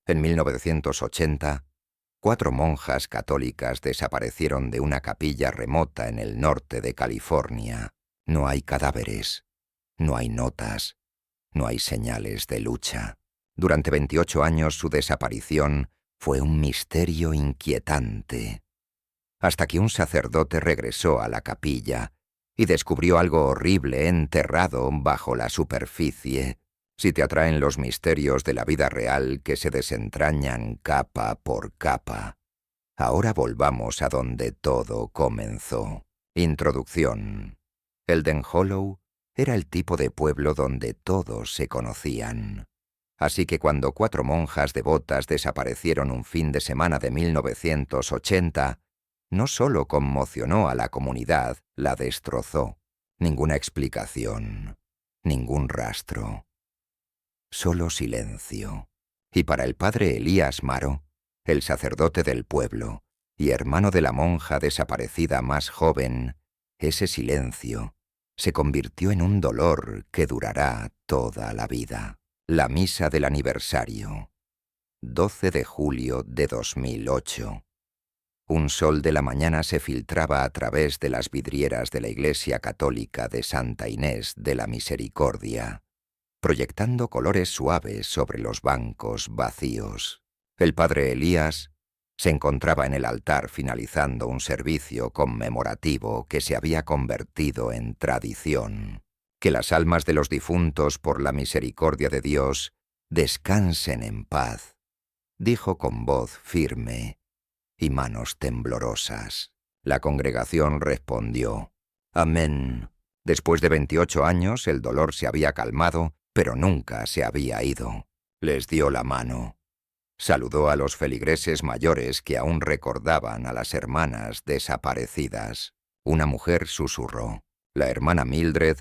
En 1980, 4 monjas católicas desaparecieron de una capilla remota en el norte de California. No hay cadáveres, no hay notas, no hay señales de lucha. Durante 28 años su desaparición fue un misterio inquietante, hasta que un sacerdote regresó a la capilla y descubrió algo horrible enterrado bajo la superficie. Si te atraen los misterios de la vida real que se desentrañan capa por capa. Ahora volvamos a donde todo comenzó. Introducción. Elden Hollow era el tipo de pueblo donde todos se conocían. Así que cuando 4 monjas devotas desaparecieron un fin de semana de 1980, no solo conmocionó a la comunidad, la destrozó. Ninguna explicación, ningún rastro. Solo silencio. Y para el padre Elías Maro, el sacerdote del pueblo y hermano de la monja desaparecida más joven, ese silencio se convirtió en un dolor que durará toda la vida. La misa del aniversario. 12 de julio de 2008. Un sol de la mañana se filtraba a través de las vidrieras de la iglesia católica de Santa Inés de la Misericordia, proyectando colores suaves sobre los bancos vacíos. El padre Elías se encontraba en el altar finalizando un servicio conmemorativo que se había convertido en tradición. Que las almas de los difuntos por la misericordia de Dios descansen en paz, dijo con voz firme y manos temblorosas. La congregación respondió: Amén. Después de 28 años el dolor se había calmado, pero nunca se había ido. Les dio la mano. Saludó a los feligreses mayores que aún recordaban a las hermanas desaparecidas. Una mujer susurró. La hermana Mildred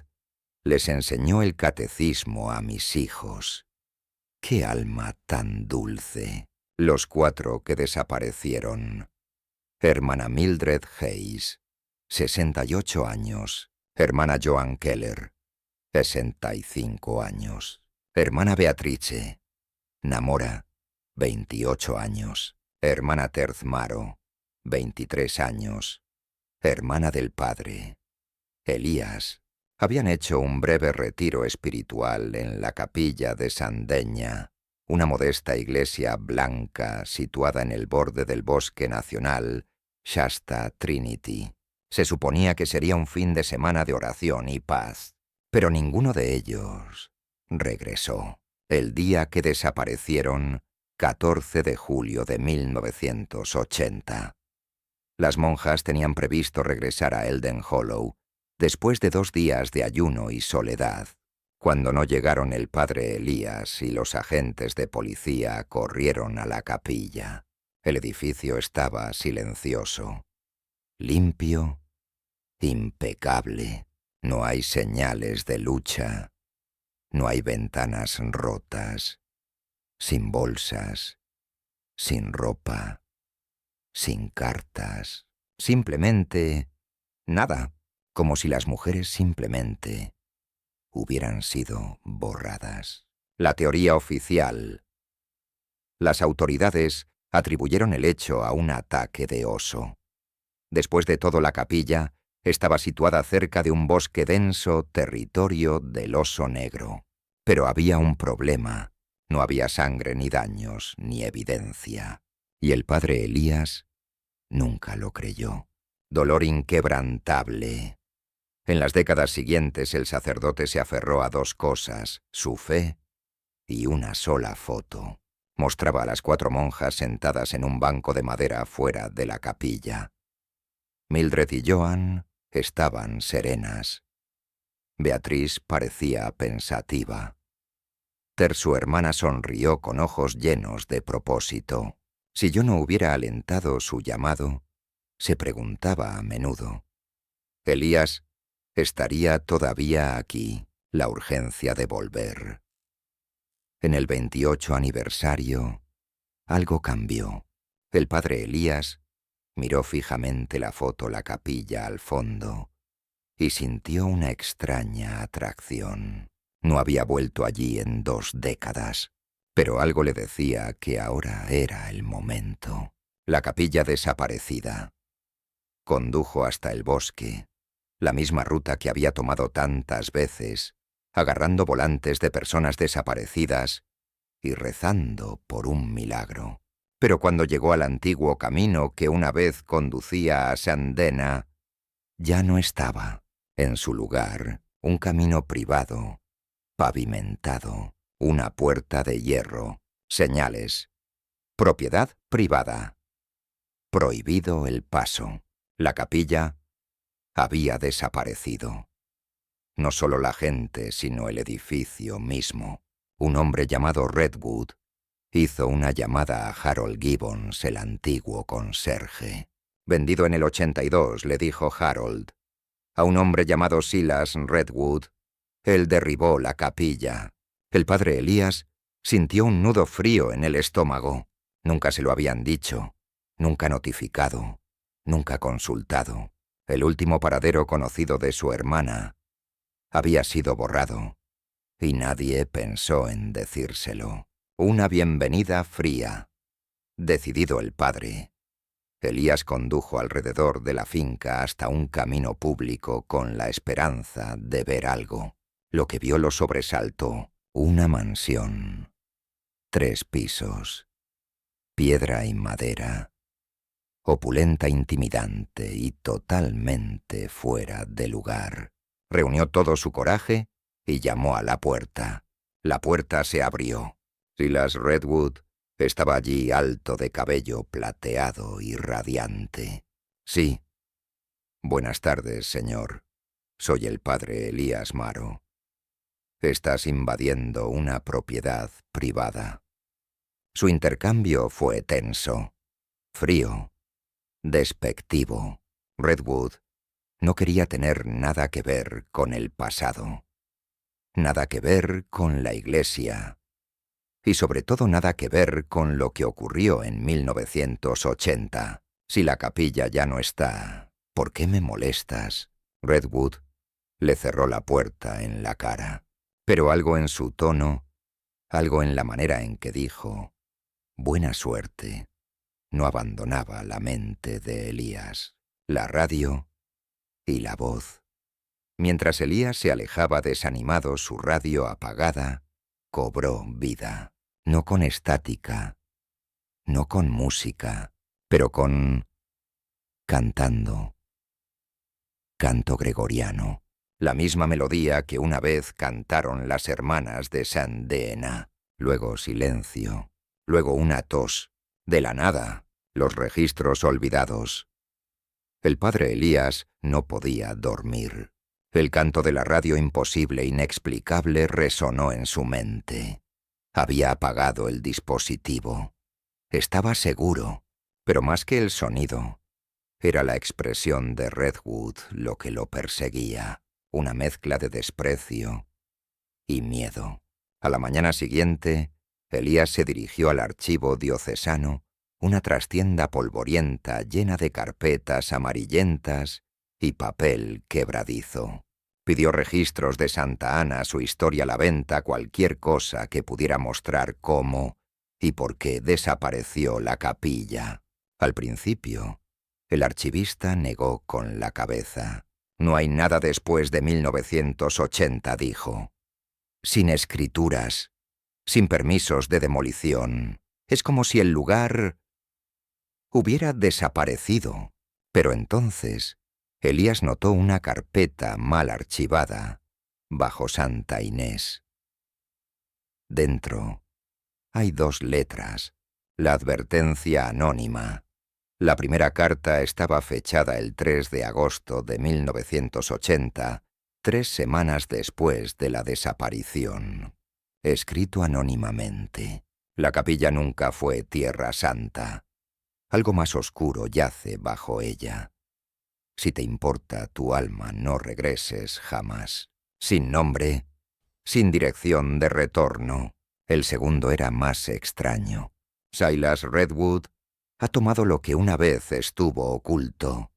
les enseñó el catecismo a mis hijos. ¡Qué alma tan dulce! Los 4 que desaparecieron. Hermana Mildred Hayes, 68 años. Hermana Joan Keller, 65 años. Hermana Beatrice Namora, 28 años. Hermana Terz Maro, 23 años. Hermana del padre Elías. Habían hecho un breve retiro espiritual en la capilla de Sandeña, una modesta iglesia blanca situada en el borde del bosque nacional Shasta Trinity. Se suponía que sería un fin de semana de oración y paz, pero ninguno de ellos regresó. El día que desaparecieron, 14 de julio de 1980. Las monjas tenían previsto regresar a Elden Hollow después de 2 días de ayuno y soledad. Cuando no llegaron el padre Elías y los agentes de policía corrieron a la capilla. El edificio estaba silencioso, limpio, impecable. No hay señales de lucha, no hay ventanas rotas, sin bolsas, sin ropa, sin cartas. Simplemente nada, como si las mujeres simplemente hubieran sido borradas. La teoría oficial. Las autoridades atribuyeron el hecho a un ataque de oso. Después de todo, la capilla estaba situada cerca de un bosque denso, territorio del oso negro. Pero había un problema. No había sangre, ni daños, ni evidencia. Y el padre Elías nunca lo creyó. Dolor inquebrantable. En las décadas siguientes el sacerdote se aferró a 2 cosas, su fe y una sola foto. Mostraba a las 4 monjas sentadas en un banco de madera fuera de la capilla. Mildred y Joan estaban serenas. Beatriz parecía pensativa. Ter, su hermana, sonrió con ojos llenos de propósito. Si yo no hubiera alentado su llamado, se preguntaba a menudo. Elías estaría todavía aquí, la urgencia de volver. En el 28 aniversario, algo cambió. El padre Elías miró fijamente la foto, la capilla al fondo, y sintió una extraña atracción. No había vuelto allí en 2 décadas. Pero algo le decía que ahora era el momento. La capilla desaparecida. Condujo hasta el bosque, la misma ruta que había tomado tantas veces, agarrando volantes de personas desaparecidas y rezando por un milagro. Pero cuando llegó al antiguo camino que una vez conducía a Sandena, ya no estaba. En su lugar, un camino privado, pavimentado, una puerta de hierro, señales. Propiedad privada. Prohibido el paso. La capilla había desaparecido. No solo la gente, sino el edificio mismo. Un hombre llamado Redwood hizo una llamada a Harold Gibbons, el antiguo conserje. Vendido en el 82, le dijo Harold. A un hombre llamado Silas Redwood, él derribó la capilla. El padre Elías sintió un nudo frío en el estómago. Nunca se lo habían dicho, nunca notificado, nunca consultado. El último paradero conocido de su hermana había sido borrado, y nadie pensó en decírselo. Una bienvenida fría. Decidido el padre, Elías condujo alrededor de la finca hasta un camino público con la esperanza de ver algo. Lo que vio lo sobresaltó. Una mansión. 3 pisos. Piedra y madera. Opulenta, intimidante y totalmente fuera de lugar. Reunió todo su coraje y llamó a la puerta. La puerta se abrió. Silas Redwood estaba allí, alto de cabello plateado y radiante. Sí. Buenas tardes, señor. Soy el padre Elías Maro. Estás invadiendo una propiedad privada. Su intercambio fue tenso, frío, despectivo. Redwood no quería tener nada que ver con el pasado, nada que ver con la iglesia, y sobre todo nada que ver con lo que ocurrió en 1980. Si la capilla ya no está, ¿por qué me molestas? Redwood le cerró la puerta en la cara, pero algo en su tono, algo en la manera en que dijo «buena suerte», no abandonaba la mente de Elías, la radio y la voz. Mientras Elías se alejaba desanimado, su radio apagada cobró vida. No con estática, no con música, pero con cantando. Canto gregoriano, la misma melodía que una vez cantaron las hermanas de Sandena. Luego silencio, luego una tos. De la nada, los registros olvidados. El padre Elías no podía dormir. El canto de la radio imposible, inexplicable, resonó en su mente. Había apagado el dispositivo. Estaba seguro, pero más que el sonido, era la expresión de Redwood lo que lo perseguía, una mezcla de desprecio y miedo. A la mañana siguiente, Elías se dirigió al archivo diocesano, una trastienda polvorienta llena de carpetas amarillentas y papel quebradizo. Pidió registros de Santa Ana, su historia a la venta, cualquier cosa que pudiera mostrar cómo y por qué desapareció la capilla. Al principio, el archivista negó con la cabeza. «No hay nada después de 1980», dijo. «Sin escrituras, sin permisos de demolición. Es como si el lugar hubiera desaparecido». Pero entonces Elías notó una carpeta mal archivada bajo Santa Inés. Dentro hay 2 letras, la advertencia anónima. La primera carta estaba fechada el 3 de agosto de 1980, 3 semanas después de la desaparición. Escrito anónimamente. La capilla nunca fue tierra santa. Algo más oscuro yace bajo ella. Si te importa tu alma, no regreses jamás. Sin nombre, sin dirección de retorno. El segundo era más extraño. Silas Redwood ha tomado lo que una vez estuvo oculto,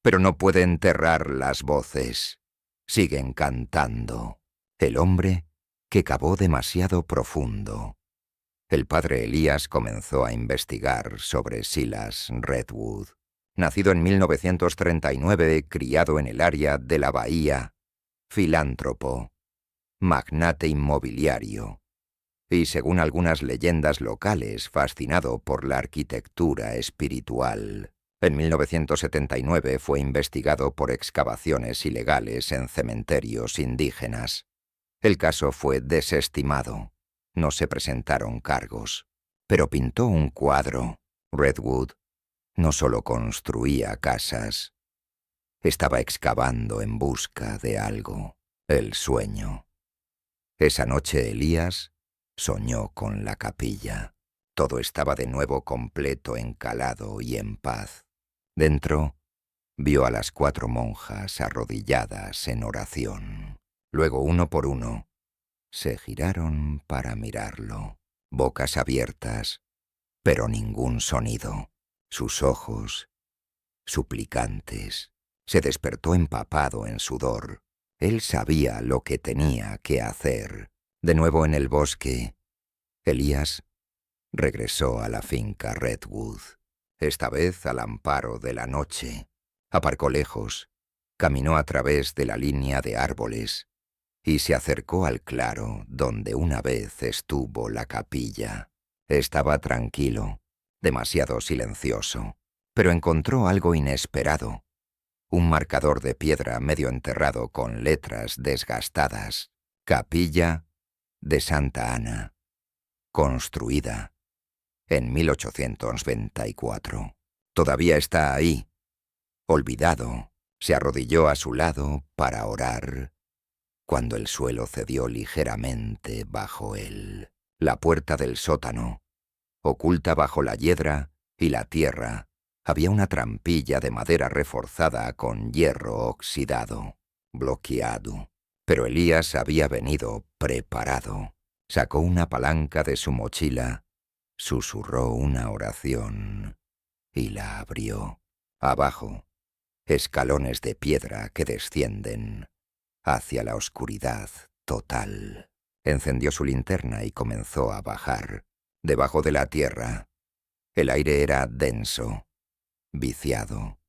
pero no puede enterrar las voces. Siguen cantando. El hombre que cavó demasiado profundo. El padre Elías comenzó a investigar sobre Silas Redwood, nacido en 1939, criado en el área de la Bahía, filántropo, magnate inmobiliario, y según algunas leyendas locales, fascinado por la arquitectura espiritual. En 1979 fue investigado por excavaciones ilegales en cementerios indígenas. El caso fue desestimado. No se presentaron cargos, pero pintó un cuadro. Redwood no solo construía casas, estaba excavando en busca de algo, el sueño. Esa noche Elías soñó con la capilla. Todo estaba de nuevo completo, encalado y en paz. Dentro, vio a las 4 monjas arrodilladas en oración. Luego, uno por uno, se giraron para mirarlo, bocas abiertas, pero ningún sonido. Sus ojos, suplicantes, se despertó empapado en sudor. Él sabía lo que tenía que hacer. De nuevo en el bosque, Elías regresó a la finca Redwood, esta vez al amparo de la noche. Aparcó lejos, caminó a través de la línea de árboles y se acercó al claro donde una vez estuvo la capilla. Estaba tranquilo, demasiado silencioso, pero encontró algo inesperado. Un marcador de piedra medio enterrado con letras desgastadas. Capilla de Santa Ana, construida en 1824. Todavía está ahí, olvidado. Se arrodilló a su lado para orar, cuando el suelo cedió ligeramente bajo él. La puerta del sótano, oculta bajo la hiedra y la tierra, había una trampilla de madera reforzada con hierro oxidado, bloqueado. Pero Elías había venido preparado. Sacó una palanca de su mochila, susurró una oración y la abrió. Abajo, escalones de piedra que descienden hacia la oscuridad total. Encendió su linterna y comenzó a bajar. Debajo de la tierra, el aire era denso, viciado,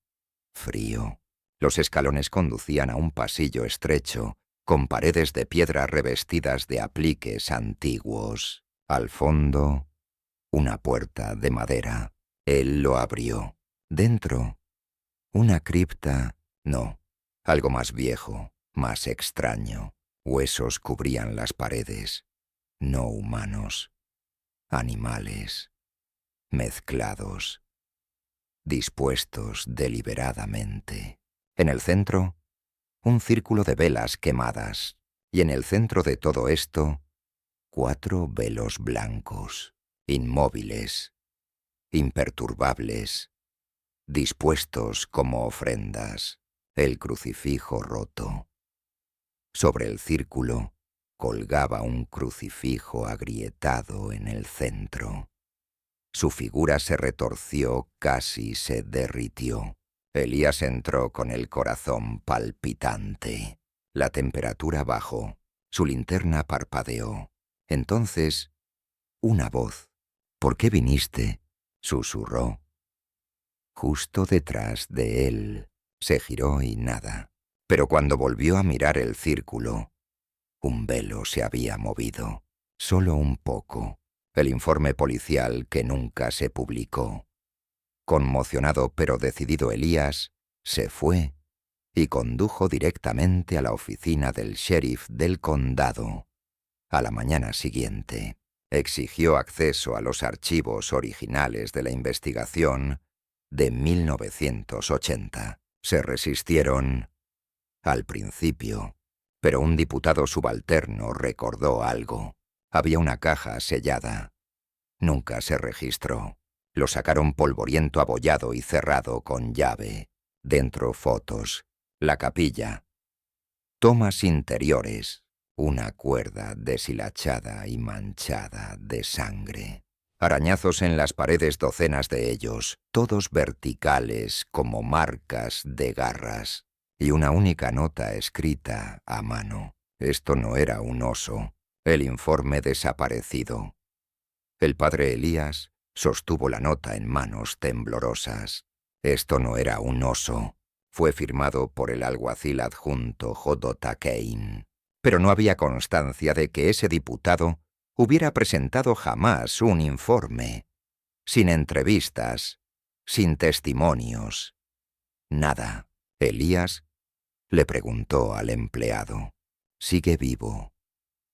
frío. Los escalones conducían a un pasillo estrecho, con paredes de piedra revestidas de apliques antiguos. Al fondo, una puerta de madera. Él lo abrió. Dentro, una cripta, no, algo más viejo, más extraño. Huesos cubrían las paredes, no humanos, animales, mezclados, dispuestos deliberadamente. En el centro, un círculo de velas quemadas, y en el centro de todo esto, 4 velos blancos, inmóviles, imperturbables, dispuestos como ofrendas, el crucifijo roto. Sobre el círculo colgaba un crucifijo agrietado en el centro. Su figura se retorció, casi se derritió. Elías entró con el corazón palpitante. La temperatura bajó. Su linterna parpadeó. Entonces, una voz. «¿Por qué viniste?», susurró. Justo detrás de él. Se giró y nada. Pero cuando volvió a mirar el círculo, un velo se había movido. Solo un poco. El informe policial que nunca se publicó. Conmocionado pero decidido, Elías se fue y condujo directamente a la oficina del sheriff del condado. A la mañana siguiente, exigió acceso a los archivos originales de la investigación de 1980. Se resistieron al principio, pero un diputado subalterno recordó algo. Había una caja sellada. Nunca se registró. Lo sacaron polvoriento, abollado y cerrado con llave. Dentro fotos, la capilla, tomas interiores, una cuerda deshilachada y manchada de sangre. Arañazos en las paredes, docenas de ellos, todos verticales como marcas de garras. Y una única nota escrita a mano. Esto no era un oso. El informe desaparecido. El padre Elías sostuvo la nota en manos temblorosas. Esto no era un oso. Fue firmado por el alguacil adjunto J. Kane. Pero no había constancia de que ese diputado hubiera presentado jamás un informe. Sin entrevistas, sin testimonios. Nada. Elías le preguntó al empleado. «¿Sigue vivo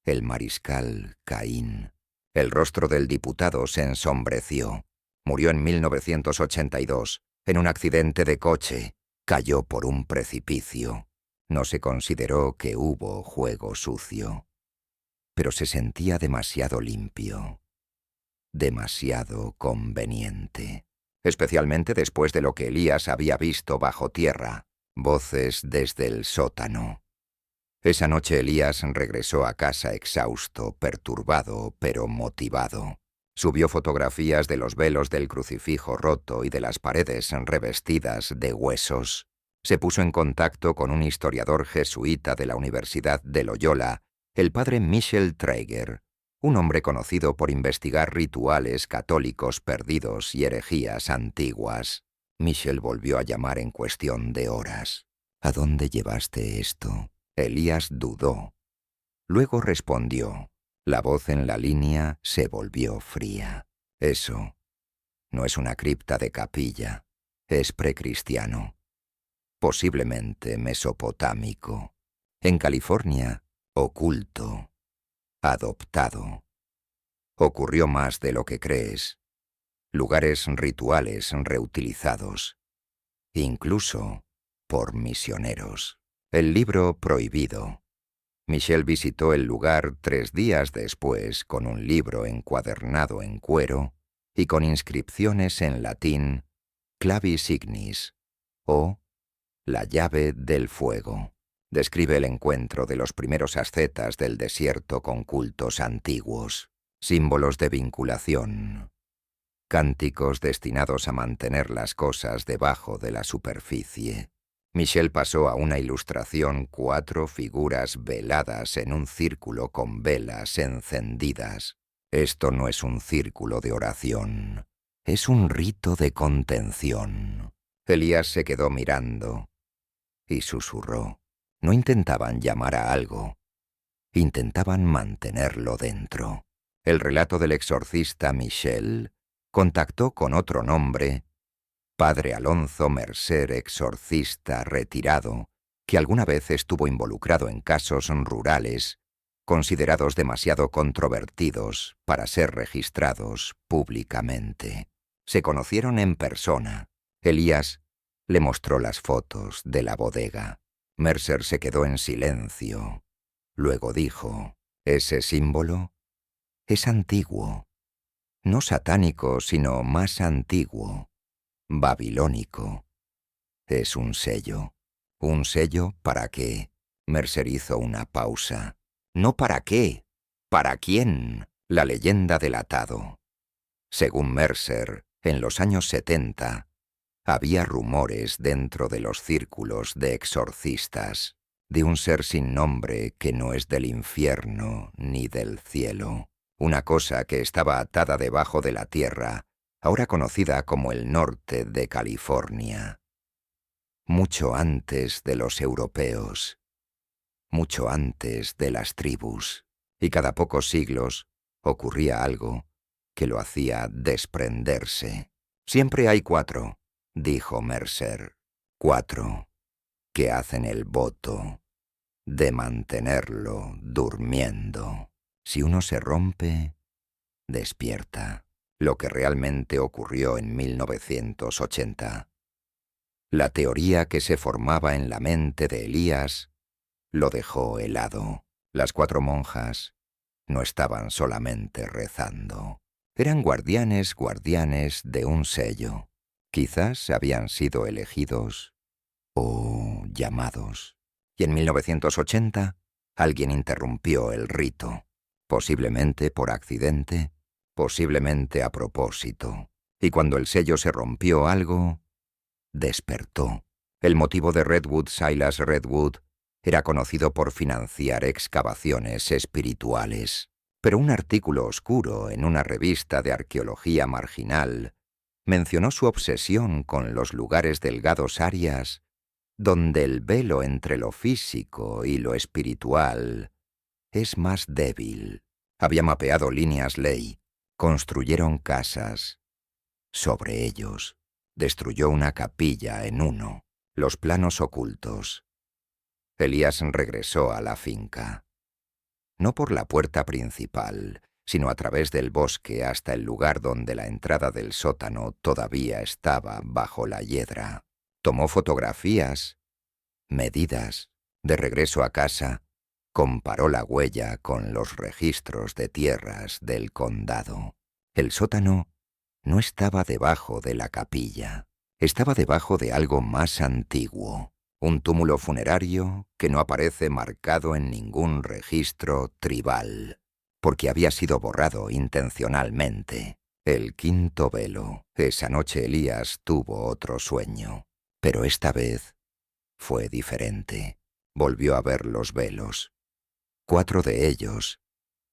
el mariscal Caín?» El rostro del diputado se ensombreció. Murió en 1982, en un accidente de coche. Cayó por un precipicio. No se consideró que hubo juego sucio. Pero se sentía demasiado limpio, demasiado conveniente. Especialmente después de lo que Elías había visto bajo tierra. Voces desde el sótano. Esa noche Elías regresó a casa exhausto, perturbado, pero motivado. Subió fotografías de los velos del crucifijo roto y de las paredes revestidas de huesos. Se puso en contacto con un historiador jesuita de la Universidad de Loyola, el padre Michel Traeger, un hombre conocido por investigar rituales católicos perdidos y herejías antiguas. Michel volvió a llamar en cuestión de horas. «¿A dónde llevaste esto?» Elías dudó. Luego respondió. La voz en la línea se volvió fría. «Eso no es una cripta de capilla. Es precristiano. Posiblemente mesopotámico. En California, oculto. Adoptado. Ocurrió más de lo que crees. Lugares rituales reutilizados. Incluso por misioneros». El libro prohibido. Michel visitó el lugar 3 días después con un libro encuadernado en cuero y con inscripciones en latín Clavis Ignis o La llave del fuego. Describe el encuentro de los primeros ascetas del desierto con cultos antiguos, símbolos de vinculación, cánticos destinados a mantener las cosas debajo de la superficie. Michel pasó a una ilustración 4 figuras veladas en un círculo con velas encendidas. Esto no es un círculo de oración, es un rito de contención. Elías se quedó mirando y susurró. No intentaban llamar a algo, intentaban mantenerlo dentro. El relato del exorcista Michel contactó con otro nombre, Padre Alonso Mercer, exorcista retirado, que alguna vez estuvo involucrado en casos rurales, considerados demasiado controvertidos para ser registrados públicamente. Se conocieron en persona. Elías le mostró las fotos de la bodega. Mercer se quedó en silencio. Luego dijo, «Ese símbolo es antiguo. No satánico, sino más antiguo. Babilónico. Es un sello. ¿Un sello para qué?» Mercer hizo una pausa. «No para qué. ¿Para quién?» La leyenda del atado. Según Mercer, en los años 70, había rumores dentro de los círculos de exorcistas de un ser sin nombre que no es del infierno ni del cielo. Una cosa que estaba atada debajo de la tierra, ahora conocida como el norte de California. Mucho antes de los europeos, mucho antes de las tribus, y cada pocos siglos ocurría algo que lo hacía desprenderse. «Siempre hay 4», dijo Mercer. 4 que hacen el voto de mantenerlo durmiendo. Si uno se rompe, despierta. Lo que realmente ocurrió en 1980. La teoría que se formaba en la mente de Elías lo dejó helado. Las 4 monjas no estaban solamente rezando. Eran guardianes de un sello. Quizás habían sido elegidos o llamados. Y en 1980 alguien interrumpió el rito. Posiblemente por accidente, posiblemente a propósito. Y cuando el sello se rompió algo, despertó. El motivo de Redwood, Silas Redwood, era conocido por financiar excavaciones espirituales. pero un artículo oscuro en una revista de arqueología marginal mencionó su obsesión con los lugares delgados áreas donde el velo entre lo físico y lo espiritual es más débil. Había mapeado líneas ley, construyeron casas. Sobre ellos, destruyó una capilla en uno, los planos ocultos. Elías regresó a la finca. No por la puerta principal, sino a través del bosque hasta el lugar donde la entrada del sótano todavía estaba bajo la hiedra. Tomó fotografías, medidas. De regreso a casa, comparó la huella con los registros de tierras del condado. El sótano no estaba debajo de la capilla, estaba debajo de algo más antiguo, un túmulo funerario que no aparece marcado en ningún registro tribal, porque había sido borrado intencionalmente. El quinto velo. Esa noche Elías tuvo otro sueño, pero esta vez fue diferente. Volvió a ver los velos, 4 de ellos,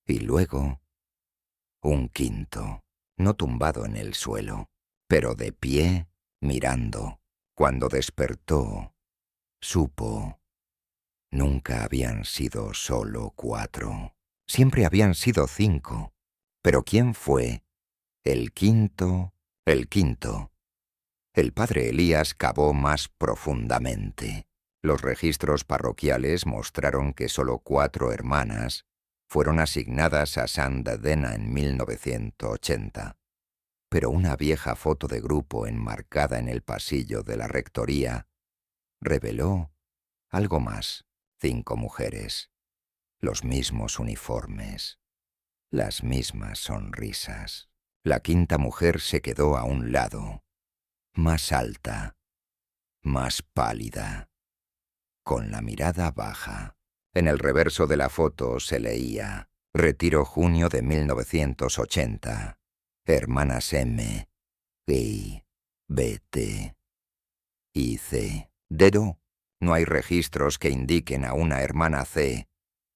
y luego un quinto, no tumbado en el suelo, pero de pie, mirando. Cuando despertó, supo. Nunca habían sido solo 4, siempre habían sido 5. Pero ¿quién fue el quinto? El quinto. El padre Elías cavó más profundamente. Los registros parroquiales mostraron que solo 4 hermanas fueron asignadas a Santa Dena en 1980. Pero una vieja foto de grupo enmarcada en el pasillo de la rectoría reveló algo más. 5 mujeres, los mismos uniformes, las mismas sonrisas. La quinta mujer se quedó a un lado, más alta, más pálida, con la mirada baja. En el reverso de la foto se leía: Retiro junio de 1980. Hermanas M, I, B, T y C. Dedo. No hay registros que indiquen a una hermana C.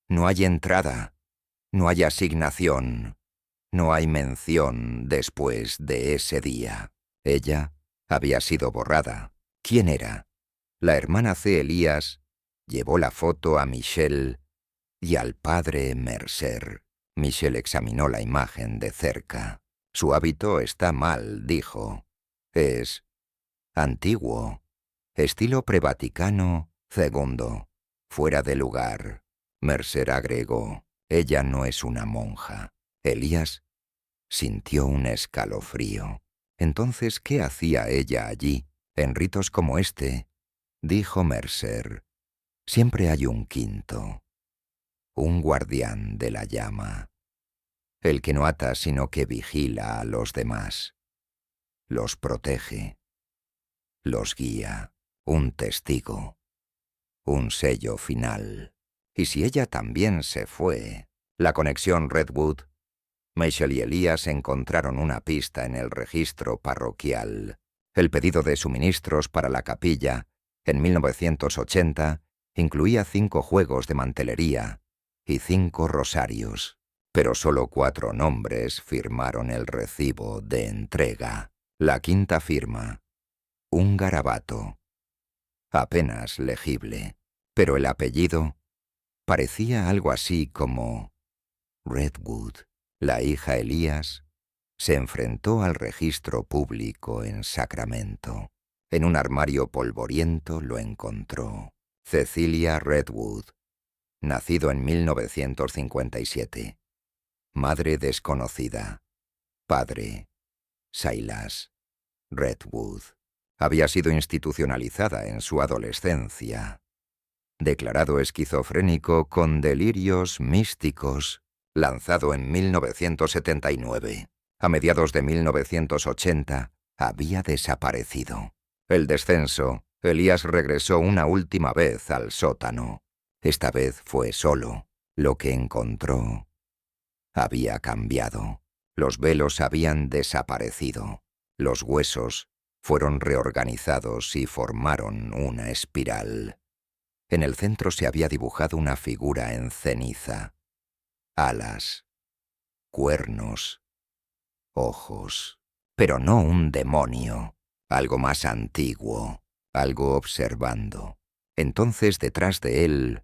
No hay entrada. No hay asignación. No hay mención después de ese día. Ella había sido borrada. ¿Quién era? La hermana C. Elías llevó la foto a Michelle y al padre Mercer. Michelle examinó la imagen de cerca. Su hábito está mal, dijo. Es antiguo, estilo prevaticano II, fuera de lugar. Mercer agregó: ella no es una monja. Elías sintió un escalofrío. Entonces, ¿qué hacía ella allí? En ritos como este, dijo Mercer, siempre hay un quinto, un guardián de la llama, el que no ata sino que vigila a los demás, los protege, los guía, un testigo, un sello final. Y si ella también se fue, la conexión Redwood, Michelle y Elías encontraron una pista en el registro parroquial. El pedido de suministros para la capilla, en 1980, incluía 5 juegos de mantelería y 5 rosarios, pero solo 4 nombres firmaron el recibo de entrega. La quinta firma, un garabato, apenas legible, pero el apellido parecía algo así como Redwood. La hija Elías se enfrentó al registro público en Sacramento. En un armario polvoriento lo encontró. Cecilia Redwood, nacido en 1957. Madre desconocida. Padre Silas Redwood. Había sido institucionalizada en su adolescencia. Declarado esquizofrénico con delirios místicos, lanzado en 1979. A mediados de 1980, había desaparecido. El descenso. Elías regresó una última vez al sótano. Esta vez fue solo. Lo que encontró había cambiado. Los velos habían desaparecido. Los huesos fueron reorganizados y formaron una espiral. En el centro se había dibujado una figura en ceniza. Alas, cuernos, ojos, pero no un demonio, algo más antiguo, algo observando. Entonces detrás de él,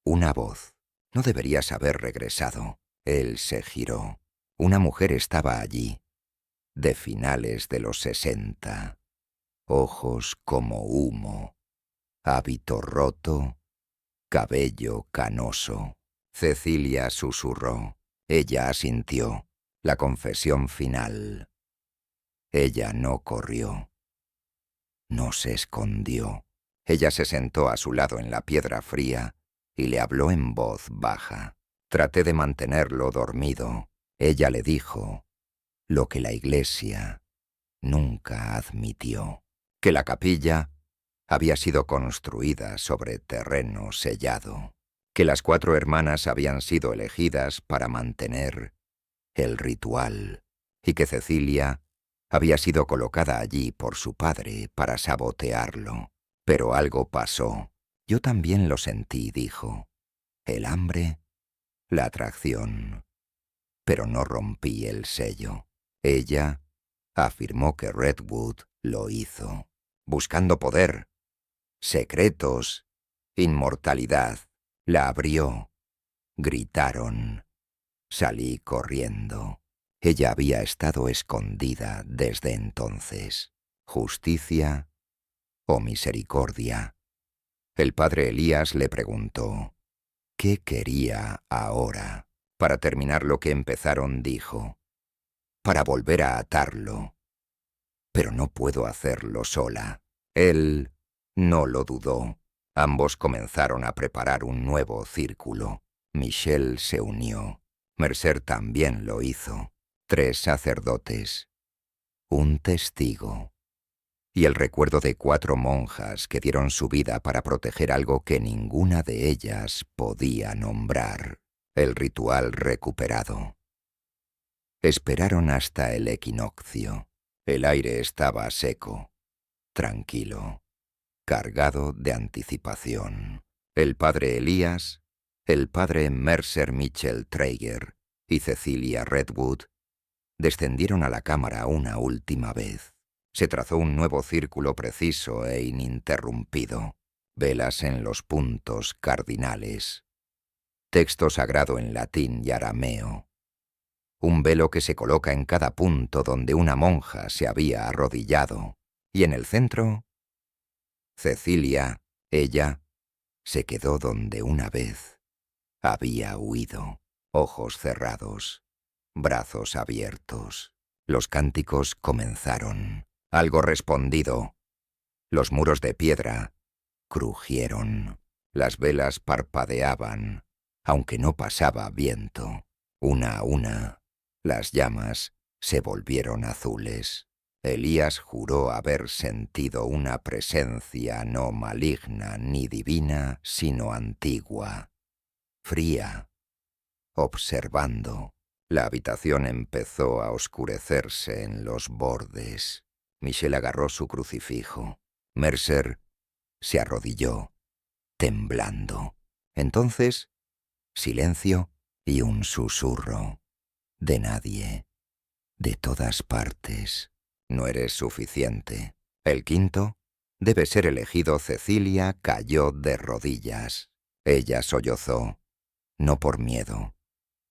una voz. No deberías haber regresado. Él se giró. Una mujer estaba allí, de finales de los 60. Ojos como humo, hábito roto, cabello canoso. Cecilia susurró. Ella asintió. La confesión final. Ella no corrió. No se escondió. Ella se sentó a su lado en la piedra fría y le habló en voz baja. Traté de mantenerlo dormido. Ella le dijo lo que la Iglesia nunca admitió, que la capilla había sido construida sobre terreno sellado, que las 4 hermanas habían sido elegidas para mantener el ritual y que Cecilia había sido colocada allí por su padre para sabotearlo. Pero algo pasó. Yo también lo sentí, dijo. El hambre, la atracción. Pero no rompí el sello. Ella afirmó que Redwood lo hizo, buscando poder, secretos, inmortalidad. La abrió. Gritaron. Salí corriendo. Ella había estado escondida desde entonces. ¿Justicia o misericordia? El padre Elías le preguntó, ¿qué quería ahora? Para terminar lo que empezaron, dijo, para volver a atarlo. Pero no puedo hacerlo sola. Él no lo dudó. Ambos comenzaron a preparar un nuevo círculo. Michelle se unió. Mercer también lo hizo. 3 sacerdotes. Un testigo. Y el recuerdo de 4 monjas que dieron su vida para proteger algo que ninguna de ellas podía nombrar. El ritual recuperado. Esperaron hasta el equinoccio. El aire estaba seco, tranquilo, cargado de anticipación. El padre Elías, el padre Mercer Mitchell Traeger y Cecilia Redwood descendieron a la cámara una última vez. Se trazó un nuevo círculo preciso e ininterrumpido, velas en los puntos cardinales, texto sagrado en latín y arameo, un velo que se coloca en cada punto donde una monja se había arrodillado, y en el centro, Cecilia, ella, se quedó donde una vez había huido, ojos cerrados, brazos abiertos. Los cánticos comenzaron. Algo respondido. Los muros de piedra crujieron. Las velas parpadeaban, aunque no pasaba viento. Una a una, las llamas se volvieron azules. Elías juró haber sentido una presencia no maligna ni divina, sino antigua, fría, observando. La habitación empezó a oscurecerse en los bordes. Michelle agarró su crucifijo. Mercer se arrodilló, temblando. Entonces, silencio y un susurro. De nadie, de todas partes. No eres suficiente. El quinto debe ser elegido. Cecilia cayó de rodillas. Ella sollozó, no por miedo,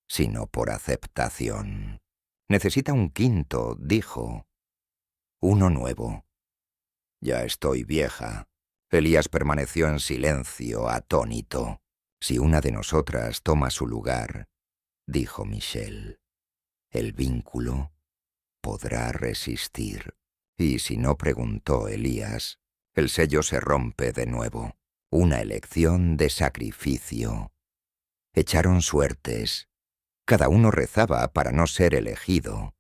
sino por aceptación. Necesita un quinto, dijo. Uno nuevo. Ya estoy vieja. Elías permaneció en silencio, atónito. Si una de nosotras toma su lugar, dijo Michelle, el vínculo podrá resistir. Y si no, preguntó Elías, el sello se rompe de nuevo. Una elección de sacrificio. Echaron suertes. Cada uno rezaba para no ser elegido.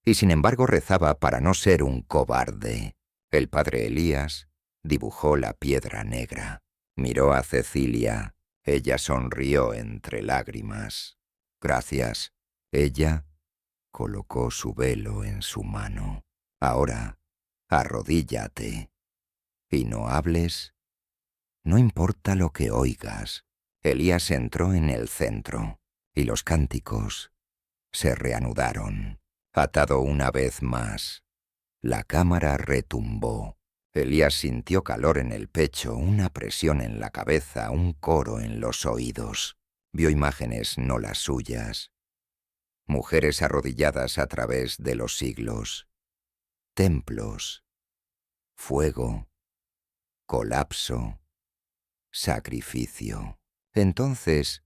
Y sin embargo rezaba para no ser un cobarde. El padre Elías dibujó la piedra negra. Miró a Cecilia. Ella sonrió entre lágrimas. Gracias. Ella colocó su velo en su mano. Ahora, arrodíllate. Y no hables. No importa lo que oigas. Elías entró en el centro, y los cánticos se reanudaron. Atado una vez más. La cámara retumbó. Elías sintió calor en el pecho, una presión en la cabeza, un coro en los oídos. Vio imágenes no las suyas. Mujeres arrodilladas a través de los siglos. Templos. Fuego. Colapso. Sacrificio. Entonces,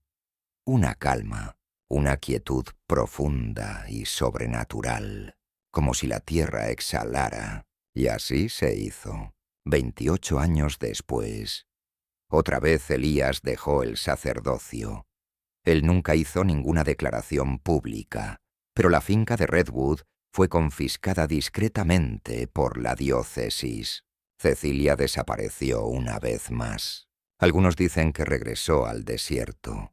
una calma, una quietud profunda y sobrenatural, como si la tierra exhalara. Y así se hizo. 28 años después. Otra vez Elías dejó el sacerdocio. Él nunca hizo ninguna declaración pública, pero la finca de Redwood fue confiscada discretamente por la diócesis. Cecilia desapareció una vez más. Algunos dicen que regresó al desierto.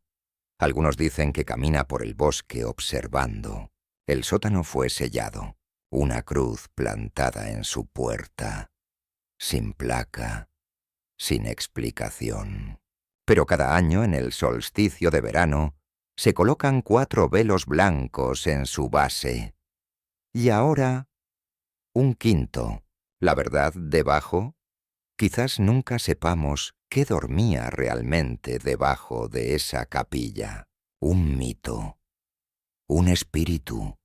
Algunos dicen que camina por el bosque observando. El sótano fue sellado. Una cruz plantada en su puerta. Sin placa. Sin explicación. Pero cada año, en el solsticio de verano, se colocan 4 velos blancos en su base. Y ahora, un quinto. La verdad, debajo, quizás nunca sepamos qué dormía realmente debajo de esa capilla. Un mito. Un espíritu.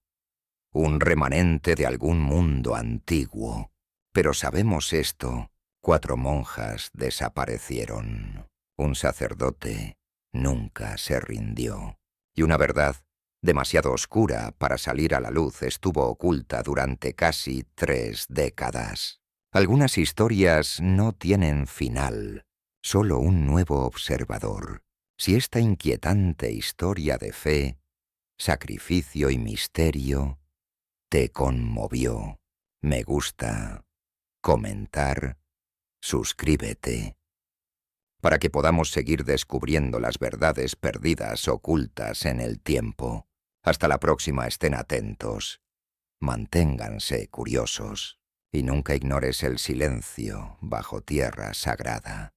Un remanente de algún mundo antiguo. Pero sabemos esto. 4 monjas desaparecieron. Un sacerdote nunca se rindió. Y una verdad demasiado oscura para salir a la luz estuvo oculta durante casi 3 décadas. Algunas historias no tienen final, solo un nuevo observador. Si esta inquietante historia de fe, sacrificio y misterio te conmovió, me gusta, comentar, suscríbete, para que podamos seguir descubriendo las verdades perdidas ocultas en el tiempo. Hasta la próxima, estén atentos, manténganse curiosos y nunca ignores el silencio bajo tierra sagrada.